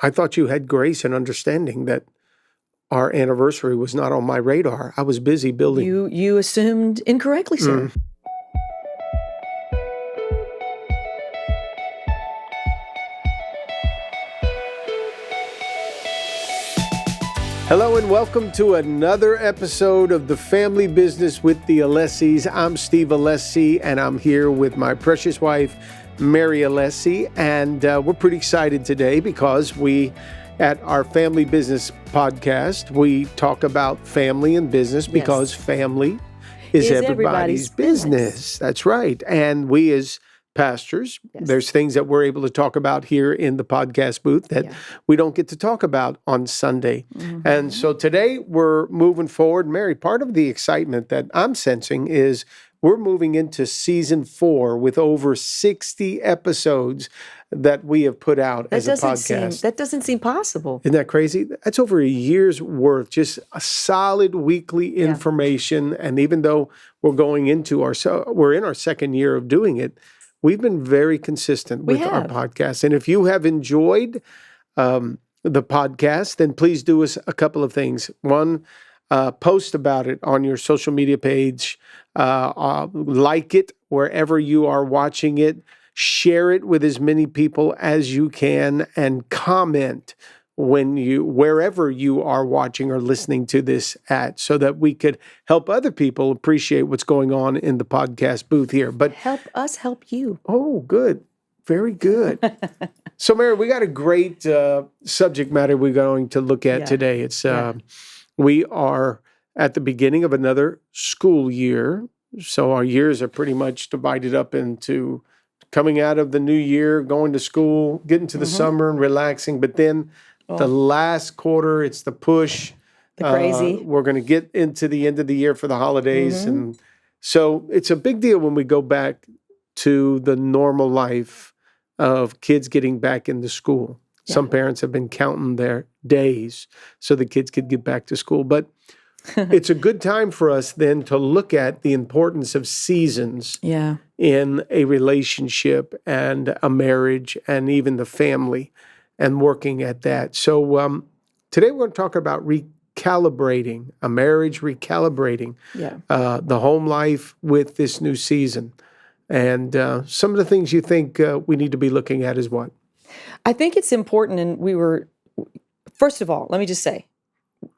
I thought you had grace and understanding that our anniversary was not on my radar. I was busy building. You assumed incorrectly, sir. Hello and welcome to another episode of The Family Business with the Alessis. I'm Steve Alessi, and I'm here with my precious wife, Mary Alessi, and we're pretty excited today because at our Family Business podcast, we talk about family and business because family is everybody's business. That's right. And we as pastors, there's things that we're able to talk about here in the podcast booth that we don't get to talk about on Sunday. And so today we're moving forward. Mary, part of the excitement that I'm sensing is we're moving into season 4 with over 60 episodes that we have put out as a podcast. That doesn't seem possible. Isn't that crazy? That's over a year's worth, just a solid weekly information. And even though we're in our second year of doing it, we've been very consistent with our podcast. And if you have enjoyed the podcast, then please do us a couple of things. One, post about it on your social media page, like it wherever you are watching it, share it with as many people as you can, and comment wherever you are watching or listening to this at, so that we could help other people appreciate what's going on in the podcast booth here. But help us help you. Oh, good. Very good. So, Mary, we got a great subject matter we're going to look at today. It's we are at the beginning of another school year. So our years are pretty much divided up into coming out of the new year, going to school, getting to the summer and relaxing. But then the last quarter, it's the push. The crazy. We're going to get into the end of the year for the holidays. And so it's a big deal when we go back to the normal life of kids getting back into school. Yeah. Some parents have been counting their days so the kids could get back to school. But it's a good time for us then to look at the importance of seasons in a relationship and a marriage and even the family, and working at that. So today we're going to talk about recalibrating, a marriage recalibrating the home life with this new season. And some of the things you think we need to be looking at is what? I think it's important, and first of all, let me just say,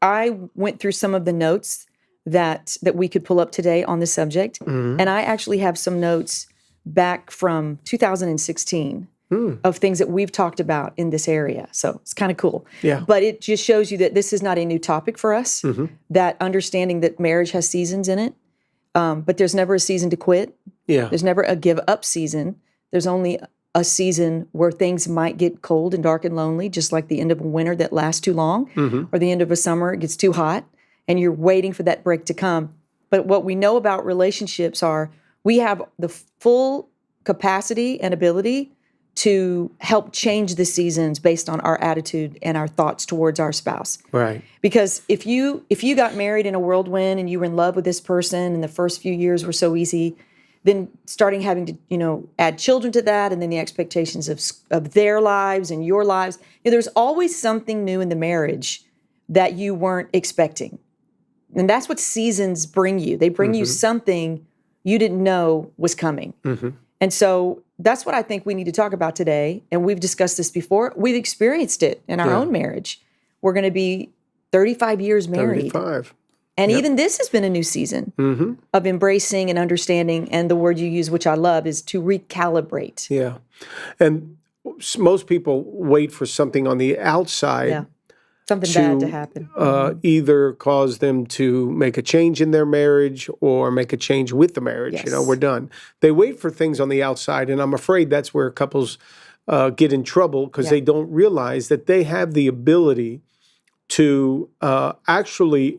I went through some of the notes that we could pull up today on the subject, and I actually have some notes back from 2016 of things that we've talked about in this area. So it's kind of cool. Yeah. But it just shows you that this is not a new topic for us, that understanding that marriage has seasons in it, but there's never a season to quit. Yeah. There's never a give up season. There's only a season where things might get cold and dark and lonely, just like the end of a winter that lasts too long, or the end of a summer, it gets too hot, and you're waiting for that break to come. But what we know about relationships are we have the full capacity and ability to help change the seasons based on our attitude and our thoughts towards our spouse. Right. Because if you got married in a whirlwind and you were in love with this person and the first few years were so easy, then starting having to, add children to that, and then the expectations of their lives and your lives, there's always something new in the marriage that you weren't expecting. And that's what seasons bring you. They bring you something you didn't know was coming. And so that's what I think we need to talk about today. And we've discussed this before. We've experienced it in our own marriage. We're going to be 35 years married. 35. And even this has been a new season of embracing and understanding. And the word you use, which I love, is to recalibrate. Yeah. And most people wait for something on the outside. Something bad to happen. Either cause them to make a change in their marriage or make a change with the marriage. Yes. We're done. They wait for things on the outside. And I'm afraid that's where couples get in trouble, because they don't realize that they have the ability to actually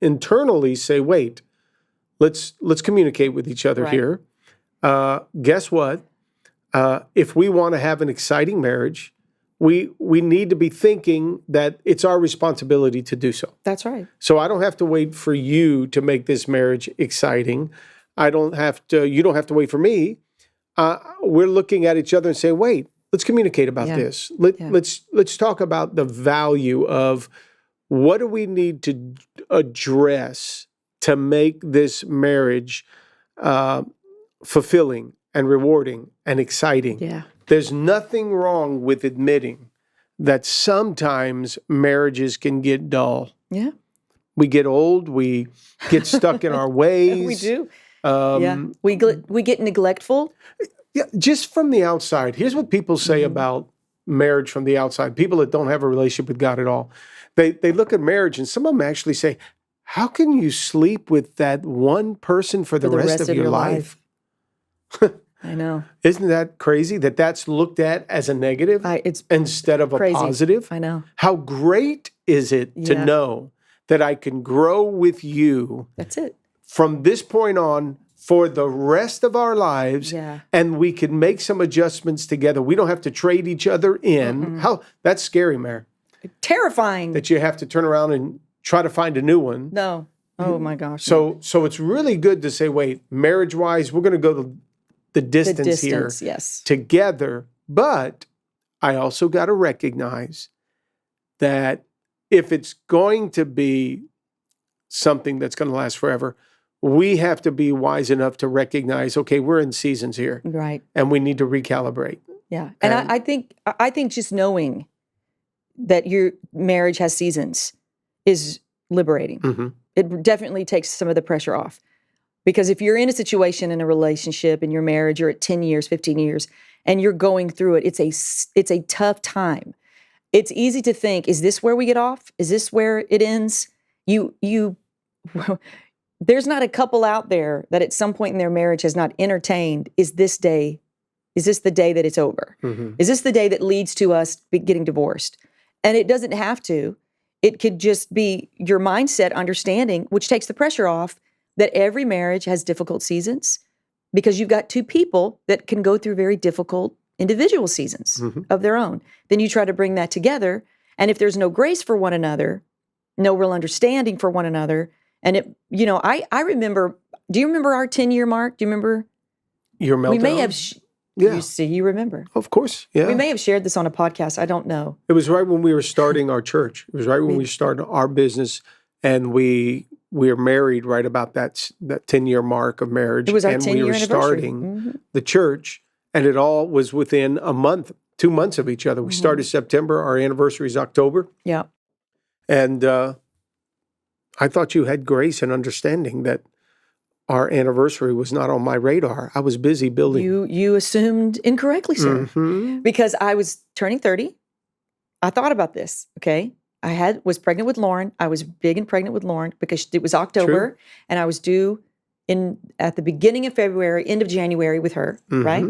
internally say, wait, let's communicate with each other here. Guess what? If we want to have an exciting marriage, we need to be thinking that it's our responsibility to do so. That's right. So I don't have to wait for you to make this marriage exciting. You don't have to wait for me. We're looking at each other and say, wait, let's communicate about this. Let's talk about the value of what do we need to address to make this marriage fulfilling and rewarding and exciting. Yeah. There's nothing wrong with admitting that sometimes marriages can get dull. Yeah. We get old. We get stuck in our ways. We do. We get neglectful. Yeah, just from the outside. Here's what people say about marriage from the outside. People that don't have a relationship with God at all. They look at marriage, and some of them actually say, how can you sleep with that one person for the rest of your life? I know. Isn't that crazy that that's looked at as a negative instead of crazy. A positive? I know. How great is it to know that I can grow with you? That's it. From this point on, for the rest of our lives, and we can make some adjustments together. We don't have to trade each other in. That's scary, Mary. Terrifying. That you have to turn around and try to find a new one. No. Oh my gosh. So it's really good to say, wait, marriage-wise, we're going to go the distance here together. But I also got to recognize that if it's going to be something that's going to last forever, we have to be wise enough to recognize, okay, we're in seasons here. Right. And we need to recalibrate. Yeah. And I think just knowing that your marriage has seasons is liberating. Mm-hmm. It definitely takes some of the pressure off. Because if you're in a situation, in a relationship, in your marriage, you're at 10 years, 15 years, and you're going through it, it's a tough time. It's easy to think, is this where we get off? Is this where it ends? There's not a couple out there that at some point in their marriage has not entertained, is this the day that it's over? Mm-hmm. Is this the day that leads to us getting divorced? And it doesn't have to. It could just be your mindset understanding, which takes the pressure off, that every marriage has difficult seasons because you've got two people that can go through very difficult individual seasons of their own. Then you try to bring that together. And if there's no grace for one another, no real understanding for one another, and I remember, do you remember our 10-year mark? Do you remember? Your meltdown? We may have, you remember. Of course, yeah. We may have shared this on a podcast. I don't know. It was right when we were starting our church. It was right when we started our business, and we were married right about that 10-year mark of marriage. It was our 10-year anniversary. And we were starting the church, and it all was within a month, 2 months of each other. We started September. Our anniversary is October. Yeah. And I thought you had grace and understanding that our anniversary was not on my radar. I was busy building. You assumed incorrectly, sir. Mm-hmm. Because I was turning 30. I thought about this, okay? I was pregnant with Lauren. I was big and pregnant with Lauren because it was October. True. And I was due at the beginning of February, end of January with her, right?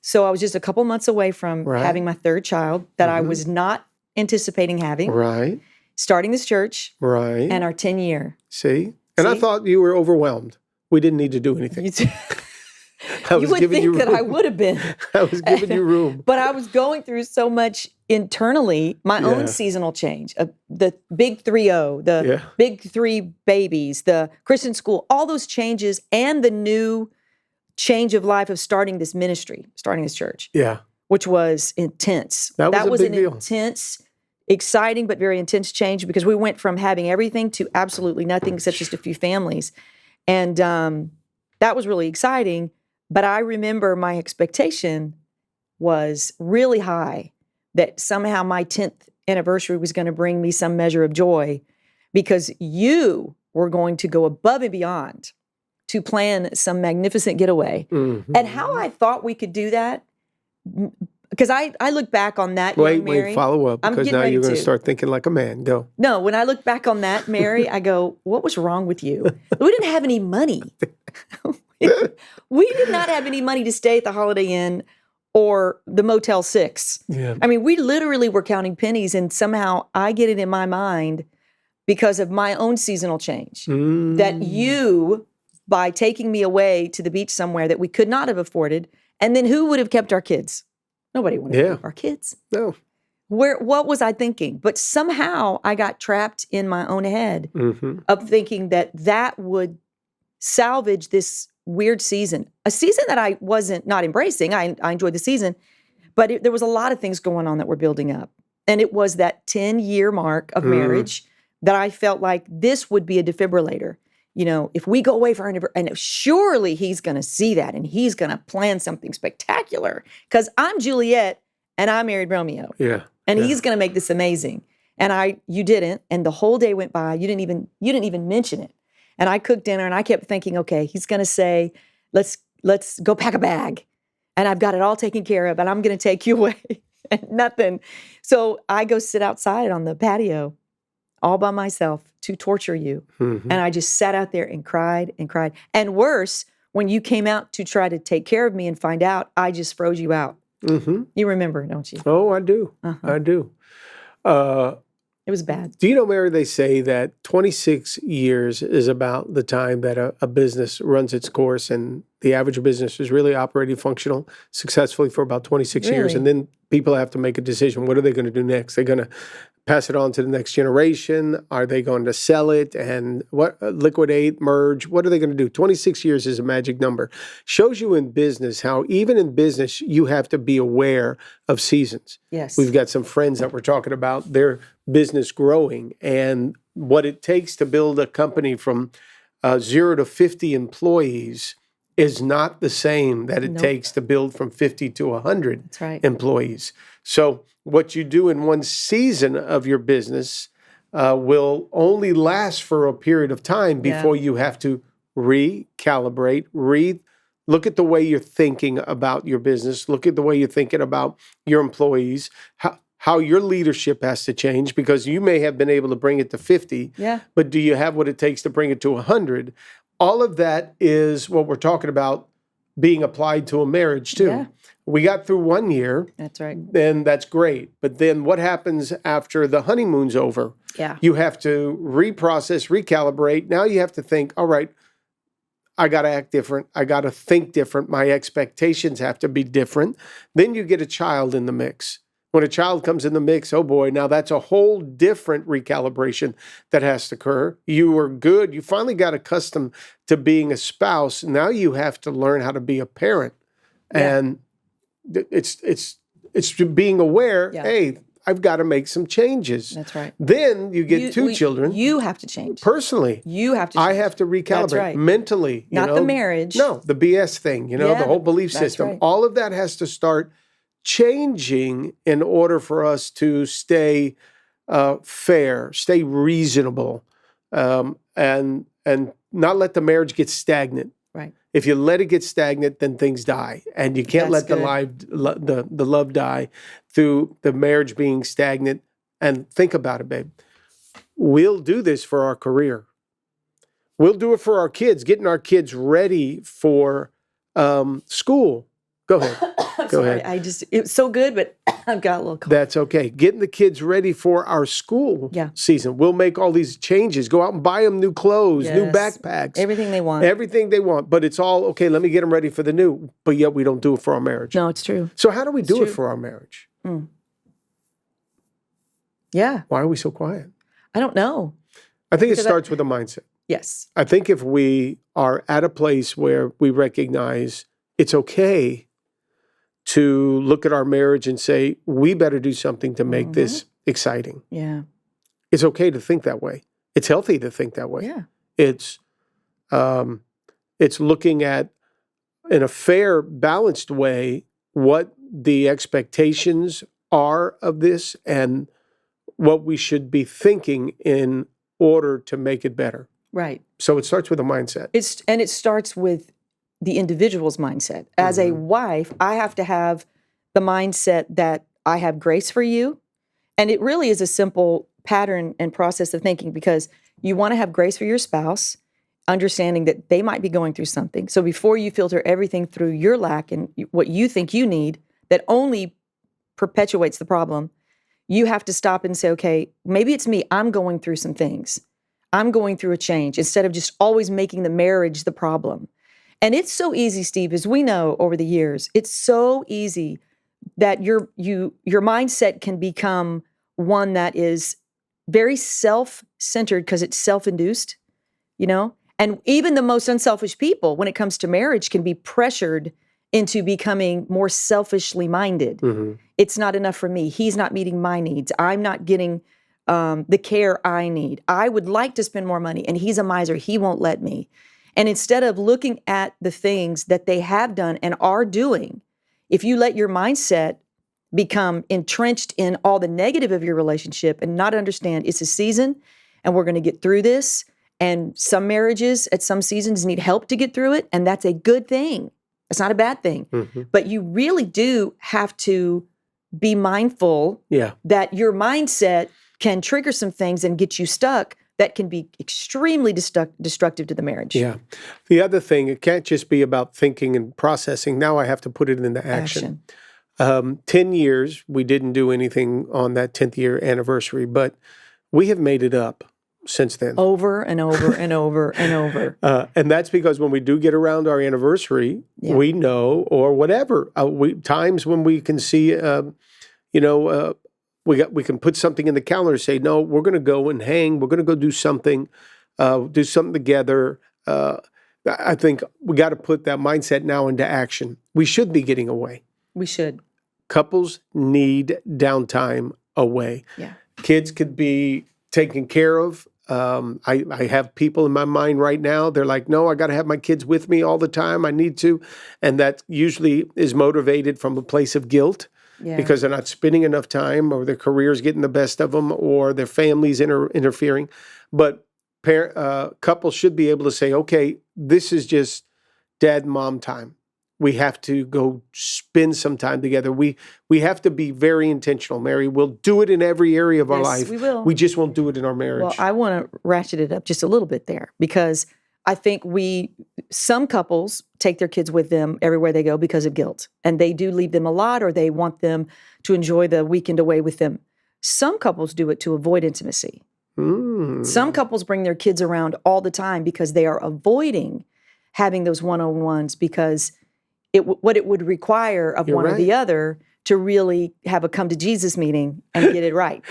So I was just a couple months away from having my third child that I was not anticipating having. Right. Starting this church. Right. And our 10-year. See? And I thought you were overwhelmed. We didn't need to do anything. You would think that I would have been. I was giving you room. But I was going through so much internally, my own seasonal change, the big 3-0, the big 3 babies, the Christian school, all those changes, and the new change of life of starting this ministry, starting this church. Yeah. Which was intense. That was a big deal. Intense, exciting, but very intense change because we went from having everything to absolutely nothing except just a few families. And that was really exciting. But I remember my expectation was really high that somehow my 10th anniversary was going to bring me some measure of joy because you were going to go above and beyond to plan some magnificent getaway. Mm-hmm. And how I thought we could do that, because I look back on that, Wait, follow up, because now you're going to start thinking like a man. Go. No, when I look back on that, Mary, I go, what was wrong with you? We didn't have any money. We did not have any money to stay at the Holiday Inn or the Motel 6. Yeah. I mean, we literally were counting pennies, and somehow I get it in my mind because of my own seasonal change that you, by taking me away to the beach somewhere that we could not have afforded, and then who would have kept our kids? Nobody would have kept our kids. No. What was I thinking? But somehow I got trapped in my own head of thinking that would salvage this weird season, a season that I wasn't not embracing. I enjoyed the season, But there was a lot of things going on that were building up. And it was that 10-year mark of marriage that I felt like this would be a defibrillator. If we go away for and surely he's going to see that and he's going to plan something spectacular because I'm Juliet and I married Romeo. Yeah. And he's going to make this amazing. And you didn't. And the whole day went by. You didn't even mention it. And I cooked dinner and I kept thinking, okay, he's going to say, let's go pack a bag. And I've got it all taken care of and I'm going to take you away. And nothing. So I go sit outside on the patio all by myself to torture you. And I just sat out there and cried and cried. And worse, when you came out to try to take care of me and find out, I just froze you out. You remember, don't you? Oh, I do. I do. It was bad. Do you know, Mary, they say that 26 years is about the time that a business runs its course, and the average business is really operating functional successfully for about 26 years. And then people have to make a decision. What are they going to do next? They're going to pass it on to the next generation? Are they going to sell it and liquidate, merge? What are they going to do? 26 years is a magic number. Shows you in business how even in business, you have to be aware of seasons. Yes. We've got some friends that we're talking about their business growing and what it takes to build a company from 0 to 50 employees is not the same that it takes to build from 50 to 100 employees. So what you do in one season of your business will only last for a period of time before you have to recalibrate, look at the way you're thinking about your business, look at the way you're thinking about your employees, how your leadership has to change, because you may have been able to bring it to 50, but do you have what it takes to bring it to 100? All of that is what we're talking about being applied to a marriage too. Yeah. We got through 1 year. That's right. Then that's great. But then what happens after the honeymoon's over? Yeah. You have to reprocess, recalibrate. Now you have to think, all right, I got to act different. I got to think different. My expectations have to be different. Then you get a child in the mix. When a child comes in the mix, oh boy, now that's a whole different recalibration that has to occur. You were good. You finally got accustomed to being a spouse. Now you have to learn how to be a parent. Yeah. And it's being aware, hey, I've got to make some changes. That's right. Then you get two children. You have to change. Personally. You have to change. I have to recalibrate. That's right. Mentally. Not the marriage. No, the BS thing, the whole belief system. Right. All of that has to start changing in order for us to stay fair, stay reasonable, and not let the marriage get stagnant. Right. If you let it get stagnant, then things die, and you can't let the love die through the marriage being stagnant. And think about it, babe. We'll do this for our career. We'll do it for our kids, getting our kids ready for school. Go ahead. Go ahead. It's so good, but I've got a little cold. That's okay. Getting the kids ready for our school season. We'll make all these changes. Go out and buy them new clothes, new backpacks. Everything they want. Everything they want. But it's all, okay, let me get them ready for the new. But yet we don't do it for our marriage. No, it's true. So how do we do it for our marriage? Yeah. Why are we so quiet? I don't know. I think it starts with a mindset. Yes. I think if we are at a place where we recognize it's okay to look at our marriage and say, we better do something to make this exciting. Yeah. It's okay to think that way. It's healthy to think that way. Yeah. It's looking at, in a fair, balanced way, what the expectations are of this and what we should be thinking in order to make it better. Right. So it starts with a mindset. It starts with the individual's mindset. As a wife, I have to have the mindset that I have grace for you. And it really is a simple pattern and process of thinking, because you want to have grace for your spouse, understanding that they might be going through something. So before you filter everything through your lack and what you think you need, that only perpetuates the problem, you have to stop and say, okay, maybe it's me. I'm going through some things. I'm going through a change, instead of just always making the marriage the problem. And it's so easy, Steve, as we know over the years, it's so easy that your mindset can become one that is very self-centered because it's self-induced, And even the most unselfish people, when it comes to marriage, can be pressured into becoming more selfishly minded. It's not enough for me. He's not meeting my needs. I'm not getting the care I need. I would like to spend more money, and he's a miser. He won't let me. And instead of looking at the things that they have done and are doing, if you let your mindset become entrenched in all the negative of your relationship and not understand it's a season and we're going to get through this, and some marriages at some seasons need help to get through it, and that's a good thing. It's not a bad thing. But you really do have to be mindful that your mindset can trigger some things and get you stuck that can be extremely destructive to the marriage. Yeah. The other thing, it can't just be about thinking and processing. Now I have to put it into action. 10 years, we didn't do anything on that 10th year anniversary, but we have made it up since then. Over and over and over and over. And that's because when we do get around our anniversary, we know, or whatever, times when we can see, we can put something in the calendar and say, no, we're going to go and hang. We're going to go do something together. I think we got to put that mindset now into action. We should be getting away. We should. Couples need downtime away. Yeah. Kids could be taken care of. I have people in my mind right now. They're like, no, I got to have my kids with me all the time. I need to. And that usually is motivated from a place of guilt. Yeah. Because they're not spending enough time, or their career's getting the best of them, or their family's interfering. But couples should be able to say, okay, this is just dad and mom time. We have to go spend some time together. We have to be very intentional, Mary. We'll do it in every area of our life. We will. We just won't do it in our marriage. Well, I want to ratchet it up just a little bit there, because I think some couples take their kids with them everywhere they go because of guilt, and they do leave them a lot, or they want them to enjoy the weekend away with them. Some couples do it to avoid intimacy. Some couples bring their kids around all the time because they are avoiding having those one-on-ones, because what it would require of one or the other to really have a come to Jesus meeting and get it right.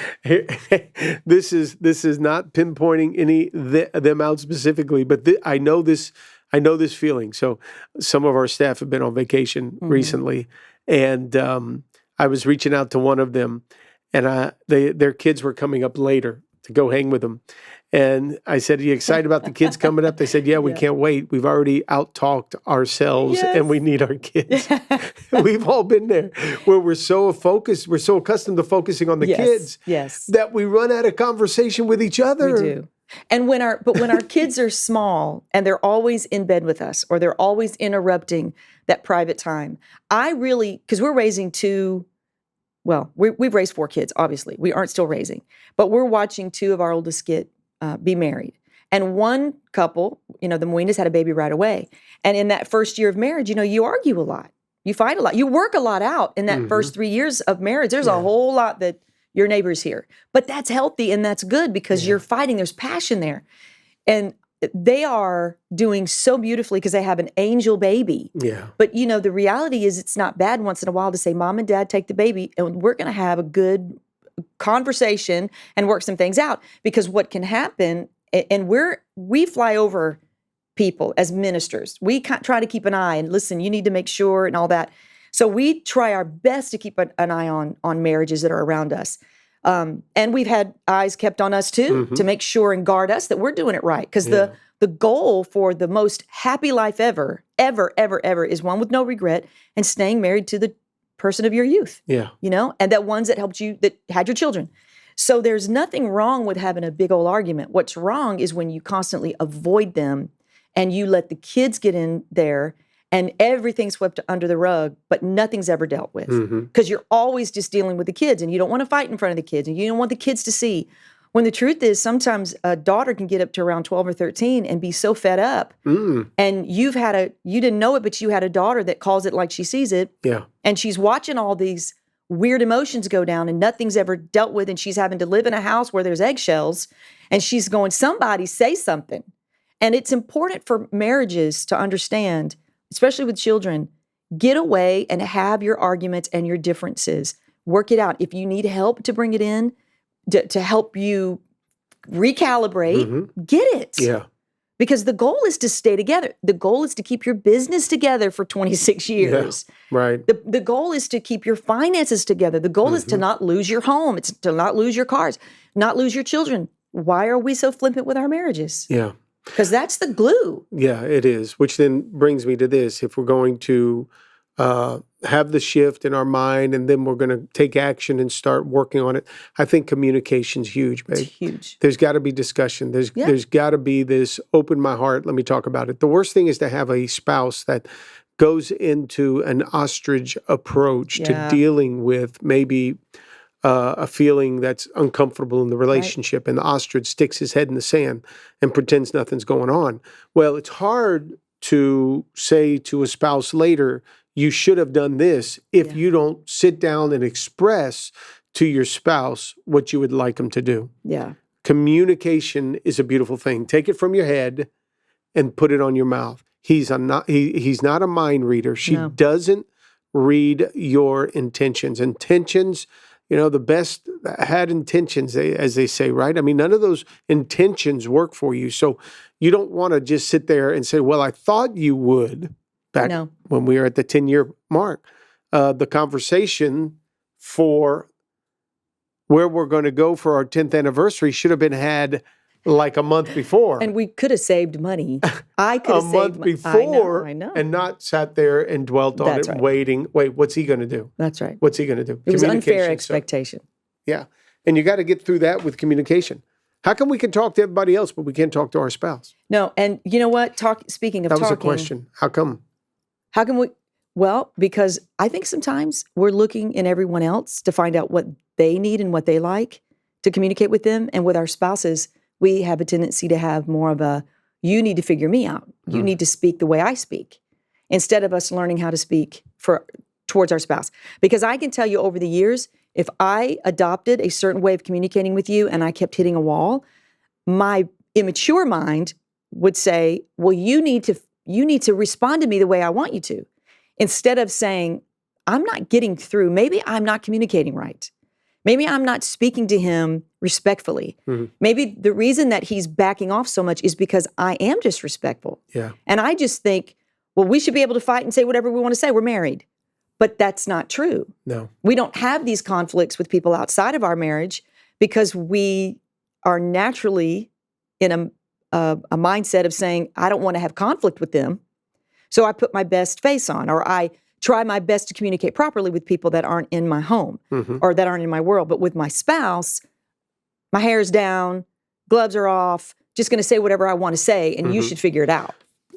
This is not pinpointing them out specifically, but I know this feeling. So some of our staff have been on vacation recently, and I was reaching out to one of them, and their kids were coming up later to go hang with them. And I said, are you excited about the kids coming up? They said, yeah, we can't wait. We've already out-talked ourselves, and we need our kids. We've all been there, where we're so focused, we're so accustomed to focusing on the kids that we run out of conversation with each other. We do. And when our kids are small and they're always in bed with us, or they're always interrupting that private time, because we're raising we've raised 4 kids, obviously. We aren't still raising, but we're watching 2 of our oldest be married. And one couple, the Moinas had a baby right away. And in that first year of marriage, you argue a lot. You fight a lot. You work a lot out in that first 3 years of marriage. There's a whole lot that your neighbors hear. But that's healthy and that's good, because you're fighting. There's passion there. And they are doing so beautifully because they have an angel baby. Yeah. But, the reality is it's not bad once in a while to say, Mom and Dad, take the baby, and we're going to have a good conversation and work some things out. Because what can happen, and we fly over people as ministers. We try to keep an eye and listen, you need to make sure and all that. So we try our best to keep an eye on marriages that are around us. And we've had eyes kept on us too, to make sure and guard us that we're doing it right. Because the goal for the most happy life ever is one with no regret and staying married to the person of your youth. Yeah. And that ones that helped you, that had your children. So there's nothing wrong with having a big old argument. What's wrong is when you constantly avoid them and you let the kids get in there and everything's swept under the rug, but nothing's ever dealt with. Because you're always just dealing with the kids, and you don't want to fight in front of the kids, and you don't want the kids to see. When the truth is, sometimes a daughter can get up to around 12 or 13 and be so fed up. And you didn't know it, but you had a daughter that calls it like she sees it. Yeah. And she's watching all these weird emotions go down and nothing's ever dealt with. And she's having to live in a house where there's eggshells, and she's going, somebody say something. And it's important for marriages to understand, especially with children, get away and have your arguments and your differences. Work it out. If you need help to bring it in, to help you recalibrate, get it. Yeah. Because the goal is to stay together. The goal is to keep your business together for 26 years. Yeah, right. The goal is to keep your finances together. The goal is to not lose your home. It's to not lose your cars, not lose your children. Why are we so flippant with our marriages? Yeah. Because that's the glue. Yeah, it is. Which then brings me to this. If we're going to have the shift in our mind and then we're going to take action and start working on it, I think communication's huge, babe. It's huge. There's got to be discussion. There's got to be this open my heart, let me talk about it. The worst thing is to have a spouse that goes into an ostrich approach to dealing with maybe a feeling that's uncomfortable in the relationship, and the ostrich sticks his head in the sand and pretends nothing's going on. Well, it's hard to say to a spouse later, you should have done this, if you don't sit down and express to your spouse what you would like them to do. Yeah. Communication is a beautiful thing. Take it from your head and put it on your mouth. He's not a mind reader. She doesn't read your intentions. Intentions, the best had intentions, as they say, right? I mean, none of those intentions work for you. So you don't want to just sit there and say, well, I thought you would, back when we were at the 10-year mark. The conversation for where we're going to go for our 10th anniversary should have been had like a month before. And we could have saved money. I could have saved month before I know. And not sat there and dwelt on it, waiting. Wait, what's he going to do? That's right. What's he going to do? It was unfair expectation. Yeah. And you got to get through that with communication. How come we can talk to everybody else, but we can't talk to our spouse? No, and you know what? Speaking of talking. That was a question. How come? How come we? Well, because I think sometimes we're looking in everyone else to find out what they need and what they like to communicate with them. And with our spouses, we have a tendency to have more of a, you need to figure me out. You need to speak the way I speak, instead of us learning how to speak towards our spouse. Because I can tell you over the years, if I adopted a certain way of communicating with you and I kept hitting a wall, my immature mind would say, well, you need to respond to me the way I want you to. Instead of saying, I'm not getting through. Maybe I'm not communicating right. Maybe I'm not speaking to him respectfully. Maybe the reason that he's backing off so much is because I am disrespectful. Yeah. And I just think, well, we should be able to fight and say whatever we want to say. We're married. But that's not true. No. We don't have these conflicts with people outside of our marriage because we are naturally in a mindset of saying, I don't want to have conflict with them. So I put my best face on, or I try my best to communicate properly with people that aren't in my home or that aren't in my world. But with my spouse, my hair's down, gloves are off, just going to say whatever I want to say, and you should figure it out.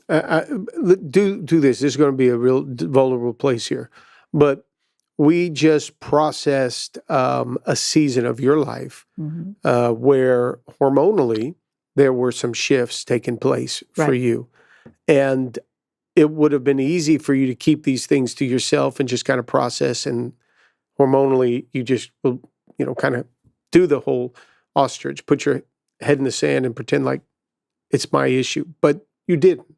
Do this. This is going to be a real vulnerable place here. But we just processed a season of your life where hormonally there were some shifts taking place for you. And it would have been easy for you to keep these things to yourself and just kind of process, and hormonally you just will, kind of do the whole ostrich, put your head in the sand and pretend like it's my issue. But you didn't.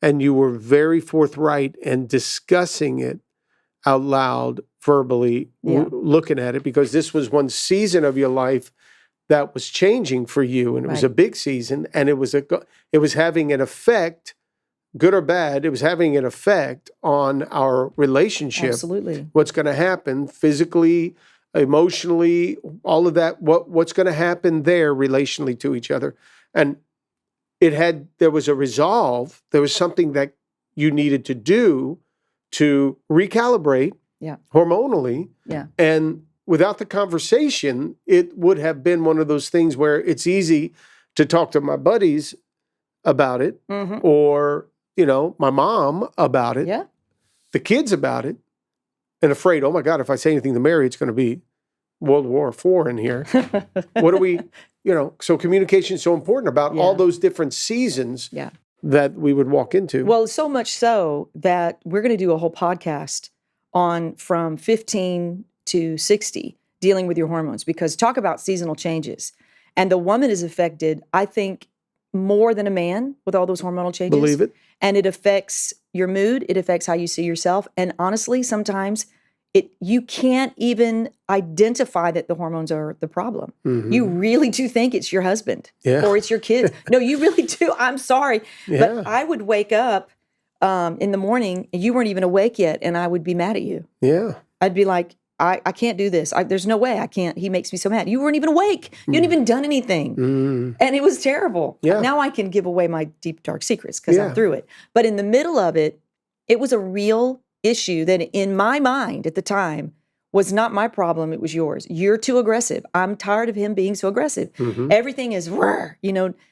And you were very forthright in discussing it out loud, verbally, looking at it, because this was one season of your life that was changing for you, and it was a big season, and it was having an effect, good or bad, it was having an effect on our relationship. Absolutely. What's going to happen physically, emotionally, all of that, what's going to happen there relationally to each other. And there was a resolve, there was something that you needed to do to recalibrate hormonally. Yeah. And without the conversation, it would have been one of those things where it's easy to talk to my buddies about it, or my mom about it, the kids about it, and afraid, oh my God, if I say anything to Mary, it's going to be World War IV in here. What do we, so communication is so important about all those different seasons that we would walk into. Well, so much so that we're going to do a whole podcast on from 15 to 60, dealing with your hormones, because talk about seasonal changes. And the woman is affected, I think, more than a man with all those hormonal changes. Believe it. And it affects your mood. It affects how you see yourself. And honestly, sometimes you can't even identify that the hormones are the problem. Mm-hmm. You really do think it's your husband Yeah. or it's your kids. No, you really do. I'm sorry. Yeah. But I would wake up in the morning and you weren't even awake yet, and I would be mad at you. Yeah. I'd be like, I can't do this. There's no way I can't. He makes me so mad. You weren't even awake. You hadn't even done anything. Mm. And it was terrible. Yeah. Now I can give away my deep, dark secrets because Yeah. I'm through it. But in the middle of it, it was a real issue that in my mind at the time was not my problem. It was yours. You're too aggressive. I'm tired of him being so aggressive. Mm-hmm. Everything is,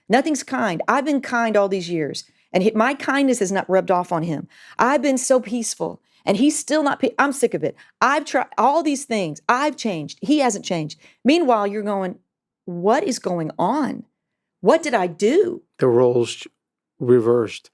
nothing's kind. I've been kind all these years. And my kindness has not rubbed off on him. I've been so peaceful. And he's still not, I'm sick of it. I've tried all these things. I've changed. He hasn't changed. Meanwhile, you're going, what is going on? What did I do? The roles reversed.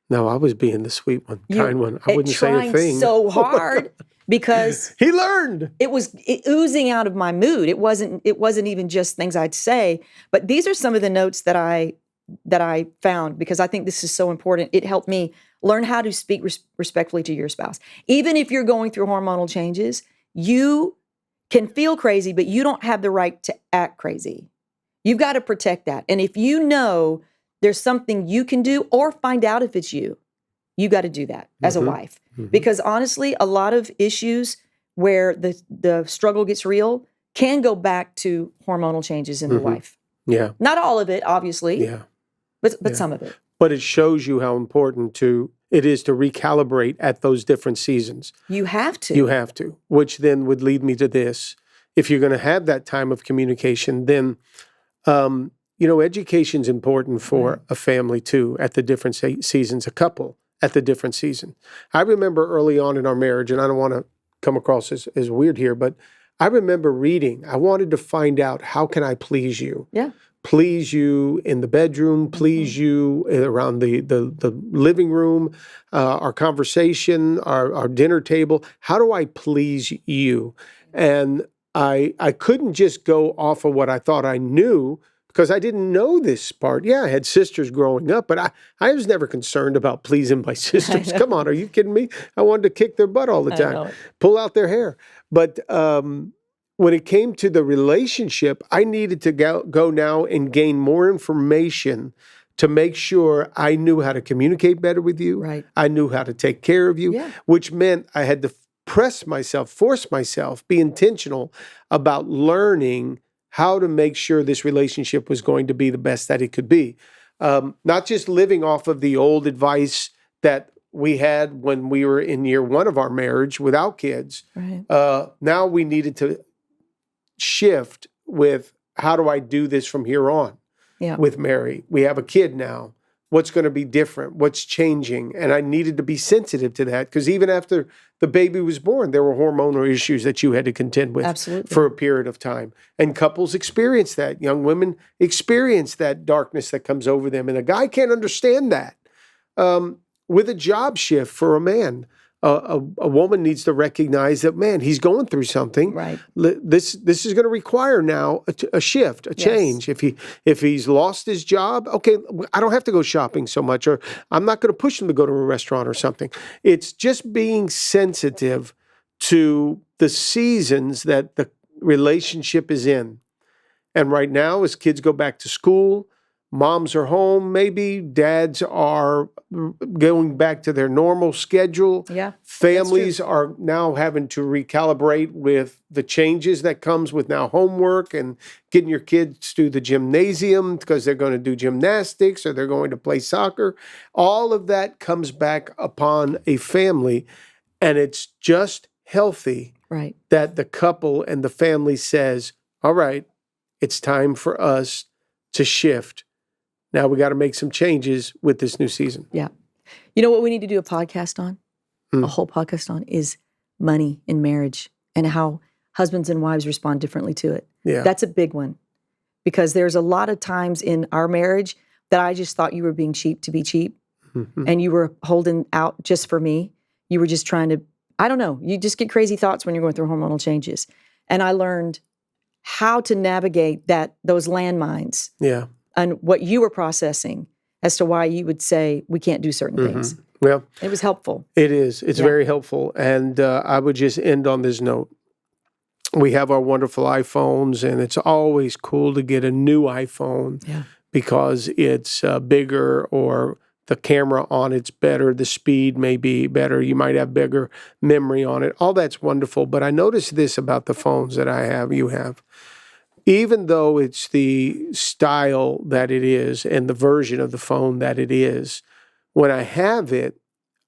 No, I was being the sweet one, kind one. I wouldn't say a thing. Trying so hard because he learned. It was oozing out of my mood. It wasn't even just things I'd say. But these are some of the notes that I found because I think this is so important. It helped me learn how to speak respectfully to your spouse. Even if you're going through hormonal changes, you can feel crazy, but you don't have the right to act crazy. You've got to protect that. And if you know there's something you can do or find out if it's you got to do that as a wife. Mm-hmm. Because honestly, a lot of issues where the struggle gets real can go back to hormonal changes in the wife. Yeah. Not all of it, obviously. Yeah. But some of it. But it shows you how important it is to recalibrate at those different seasons. You have to. You have to, which then would lead me to this. If you're going to have that time of communication, then, education's important for a family too at the different seasons, a couple at the different season. I remember early on in our marriage, and I don't want to come across as weird here, but I remember reading. I wanted to find out, how can I please you? Yeah. Please you in the bedroom, please you around the living room, our conversation, our dinner table. How do I please you? And I couldn't just go off of what I thought I knew because I didn't know this part. Yeah, I had sisters growing up, but I was never concerned about pleasing my sisters. Come on, are you kidding me? I wanted to kick their butt all the time, pull out their hair. But when it came to the relationship, I needed to go now and gain more information to make sure I knew how to communicate better with you. Right. I knew how to take care of you, which meant I had to force myself, be intentional about learning how to make sure this relationship was going to be the best that it could be. Not just living off of the old advice that we had when we were in year one of our marriage without kids. Right. Now we needed to shift with, how do I do this from here on with Mary? We have a kid now. What's going to be different? What's changing? And I needed to be sensitive to that because even after the baby was born, there were hormonal issues that you had to contend with for a period of time. And couples experience that. Young women experience that darkness that comes over them. And a guy can't understand that. With a job shift for a man, a woman needs to recognize that, man, he's going through something. Right. This is going to require now a shift, a change. If he's lost his job, okay, I don't have to go shopping so much, or I'm not going to push him to go to a restaurant or something. It's just being sensitive to the seasons that the relationship is in. And right now, as kids go back to school, moms are home, maybe dads are going back to their normal schedule. Yeah, families are now having to recalibrate with the changes that comes with now homework and getting your kids to the gymnasium because they're going to do gymnastics or they're going to play soccer. All of that comes back upon a family, and it's just healthy that the couple and the family says, all right, it's time for us to shift. Now we got to make some changes with this new season. Yeah. You know what we need to do a podcast on? A whole podcast on is money in marriage and how husbands and wives respond differently to it. Yeah. That's a big one because there's a lot of times in our marriage that I just thought you were being cheap to be cheap and you were holding out just for me. You were just trying to, I don't know, you just get crazy thoughts when you're going through hormonal changes. And I learned how to navigate those landmines. Yeah. And what you were processing as to why you would say we can't do certain things. Well, it was helpful. It is. It's very helpful. And I would just end on this note. We have our wonderful iPhones, and it's always cool to get a new iPhone because it's bigger, or the camera on it's better, the speed may be better, you might have bigger memory on it. All that's wonderful. But I noticed this about the phones that I have, you have. Even though it's the style that it is and the version of the phone that it is, when I have it,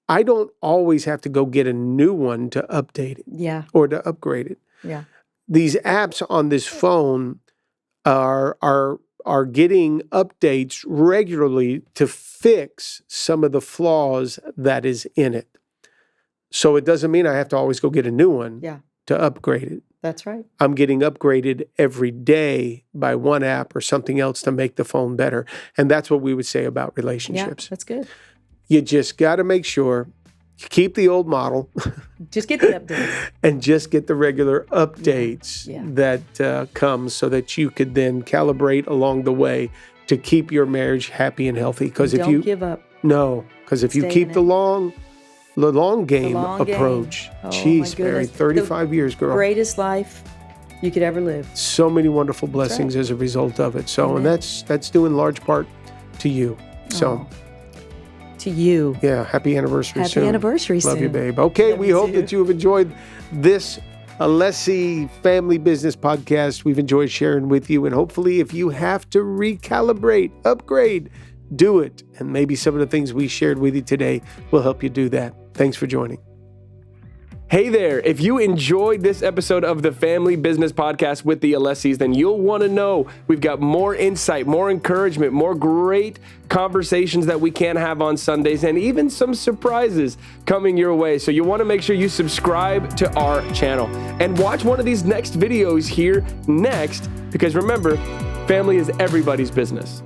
I don't always have to go get a new one to update it or to upgrade it. Yeah. These apps on this phone are getting updates regularly to fix some of the flaws that is in it. So it doesn't mean I have to always go get a new one to upgrade it. That's right. I'm getting upgraded every day by one app or something else to make the phone better. And that's what we would say about relationships. Yeah, that's good. You just got to make sure you keep the old model. Just get the updates. And just get the regular updates that come so that you could then calibrate along the way to keep your marriage happy and healthy. Because if you don't give up. No, because if you keep the long game approach, geez, Mary, 35 years, girl. Greatest life you could ever live. So many wonderful blessings as a result of it. So, and that's due in large part to you. So, to you. Yeah, happy anniversary soon. Happy anniversary soon. Love you, babe. Okay, we hope that you have enjoyed this Alessi Family Business Podcast. We've enjoyed sharing with you, and hopefully if you have to recalibrate, upgrade, do it. And maybe some of the things we shared with you today will help you do that. Thanks for joining. Hey there, if you enjoyed this episode of the Family Business Podcast with the Alessis, then you'll want to know we've got more insight, more encouragement, more great conversations that we can have on Sundays, and even some surprises coming your way. So you want to make sure you subscribe to our channel and watch one of these next videos here next, because remember, family is everybody's business.